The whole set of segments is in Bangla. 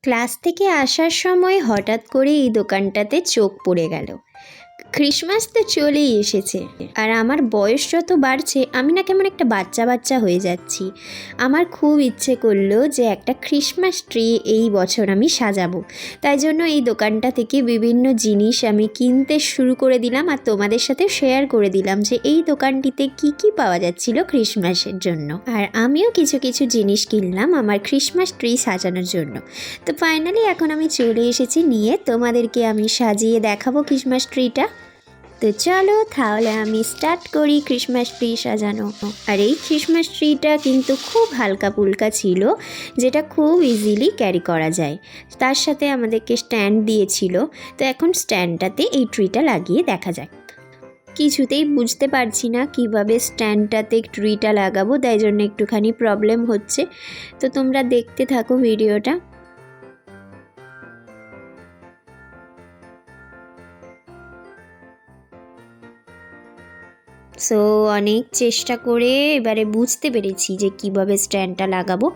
ক্লাস থেকে আসার সময় হঠাৎ করে এই দোকানটাতে চোখ পড়ে গেল। ক্রিসমাস তো চলেই এসেছে, আর আমার বয়স যত বাড়ছে আমি না কেমন একটা বাচ্চা বাচ্চা হয়ে যাচ্ছি। আমার খুব ইচ্ছে করলো যে একটা ক্রিসমাস ট্রি এই বছর আমি সাজাবো। তাই জন্য এই দোকানটা থেকে বিভিন্ন জিনিস আমি কিনতে শুরু করে দিলাম, আর তোমাদের সাথে শেয়ার করে দিলাম যে এই দোকানটিতে কি কি পাওয়া যাচ্ছিল ক্রিসমাসের জন্য। আর আমিও কিছু কিছু জিনিস কিনলাম আমার ক্রিসমাস ট্রি সাজানোর জন্য। তো ফাইনালি এখন আমি চলে এসেছি নিয়ে, তোমাদেরকে আমি সাজিয়ে দেখাবো ক্রিসমাস ট্রিটা। তো চলো তাহলে আমি স্টার্ট করি ক্রিসমাস ট্রি সাজানো। আর এই ক্রিসমাস ট্রিটা কিন্তু খুব হালকা পুলকা ছিল, যেটা খুব ইজিলি ক্যারি করা যায়। তার সাথে আমাদেরকে স্ট্যান্ড দিয়েছিল, তো এখন স্ট্যান্ডটাতে এই ট্রিটা লাগিয়ে দেখা যাক। কিছুতেই বুঝতে পারছি না কিভাবে স্ট্যান্ডটাতে ট্রিটা লাগাবো, তাই জন্য একটুখানি প্রবলেম হচ্ছে। তো তোমরা দেখতে থাকো ভিডিওটা। সো অনেক চেষ্টা করে এবারে বুঝতে পেরেছি যে কিভাবে স্ট্যান্ডটা লাগাবো।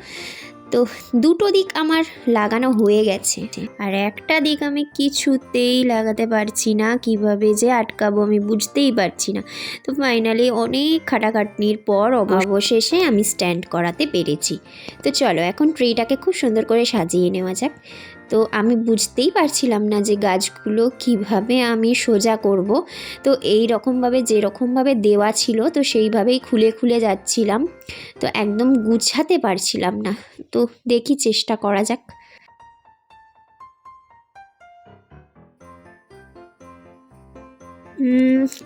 তো দুটো দিক আমার লাগানো হয়ে গেছে, আর একটা দিক আমি কিছুতেই লাগাতে পারছি না, কিভাবে যে আটকাবো আমি বুঝতেই পারছি না। তো ফাইনালি অনেক খাটাখাটনির পর অবশেষে আমি স্ট্যান্ড করাতে পেরেছি। তো চলো এখন ট্রিটাকে খুব সুন্দর করে সাজিয়ে নেওয়া যাক। তো আমি বুঝতেই পারছিলাম না যে গাছগুলো কিভাবে আমি সোজা করব। তো এই রকমভাবে যেরকমভাবে দেওয়া ছিল তো সেইভাবেই খুলে খুলে যাচ্ছিলাম, তো একদম গুছাতে পারছিলাম না। তো দেখি চেষ্টা করা যাক।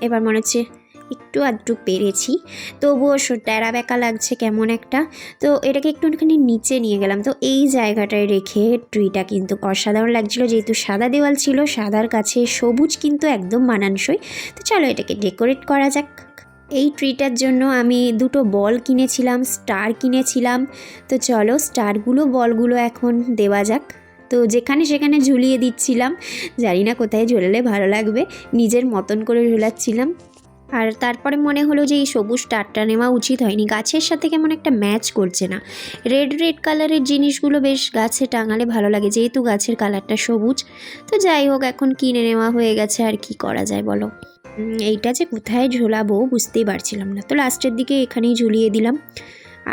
এবার মনে হচ্ছে একটু আধটু পেরেছি, তবুও ট্যারা ব্যাকা লাগছে কেমন একটা। তো এটাকে একটুখানি নিচে নিয়ে গেলাম, তো এই জায়গাটায় রেখে ট্রিটা কিন্তু অসাধারণ লাগছিল, যেহেতু সাদা দেওয়াল ছিল, সাদার কাছে সবুজ কিন্তু একদম মানানসই। তো চলো এটাকে ডেকোরেট করা যাক। এই ট্রিটার জন্য আমি দুটো বল কিনেছিলাম, স্টার কিনেছিলাম। তো চলো স্টারগুলো বলগুলো এখন দেওয়া যাক। তো যেখানে সেখানে ঝুলিয়ে দিচ্ছিলাম, জানি না কোথায় ঝোলালে ভালো লাগবে, নিজের মতন করে ঝোলাচ্ছিলাম। আর তারপরে মনে হলো যে এই সবুজ স্টারটা নেওয়া উচিত হয়নি, গাছের সাথে কেমন একটা ম্যাচ করছে না। রেড রেড কালারের জিনিসগুলো বেশ গাছে টাঙালে ভালো লাগে, যেহেতু গাছের কালারটা সবুজ। তো যাই হোক, এখন কিনে নেওয়া হয়ে গেছে, আর কি করা যায় বলো। এইটা যে কোথায় ঝোলাবো বুঝতেই পারছিলাম না, তো লাস্টের দিকে এখানেই ঝুলিয়ে দিলাম।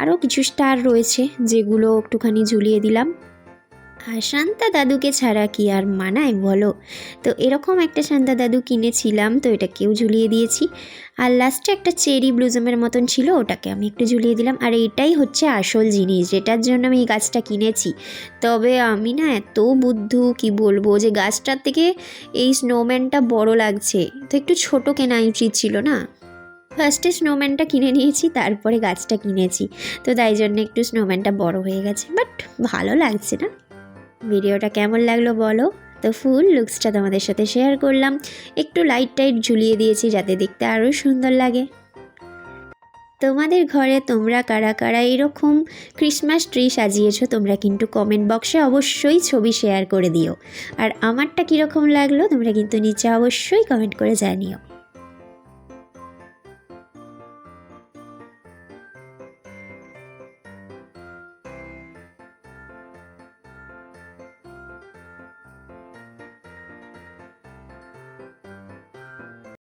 আরও কিছু স্টার রয়েছে যেগুলো একটুখানি ঝুলিয়ে দিলাম। আর শান্তা দাদুকে ছাড়া কি আর মানায় বলো। তো এরকম একটা শান্তা দাদু কিনেছিলাম, তো এটাকেও ঝুলিয়ে দিয়েছি। আর লাস্টে একটা চেরি ব্লুজমের মতন ছিল, ওটাকে আমি একটু ঝুলিয়ে দিলাম। আর এটাই হচ্ছে আসল জিনিস, যেটার জন্য আমি এই গাছটা কিনেছি। তবে আমি না এত বুদ্ধু কি বলবো, যে গাছটার থেকে এই স্নোম্যানটা বড় লাগছে, তো একটু ছোট কেনা উচিত ছিল না। ফার্স্টে স্নোম্যানটা কিনে নিয়েছি, তারপরে গাছটা কিনেছি, তো তাই জন্য একটু স্নোম্যানটা বড় হয়ে গেছে, বাট ভালো লাগছে না। ভিডিওটা কেমন লাগলো বলো। তো ফুল লুকসটা তোমাদের সাথে শেয়ার করলাম, একটু লাইট টাইট ঝুলিয়ে দিয়েছি যাতে দেখতে আরও সুন্দর লাগে। তোমাদের ঘরে তোমরা কারা কারা এরকম ক্রিসমাস ট্রি সাজিয়েছো তোমরা কিন্তু কমেন্ট বক্সে অবশ্যই ছবি শেয়ার করে দিও। আর আমারটা কীরকম লাগলো তোমরা কিন্তু নিচে অবশ্যই কমেন্ট করে জানিও।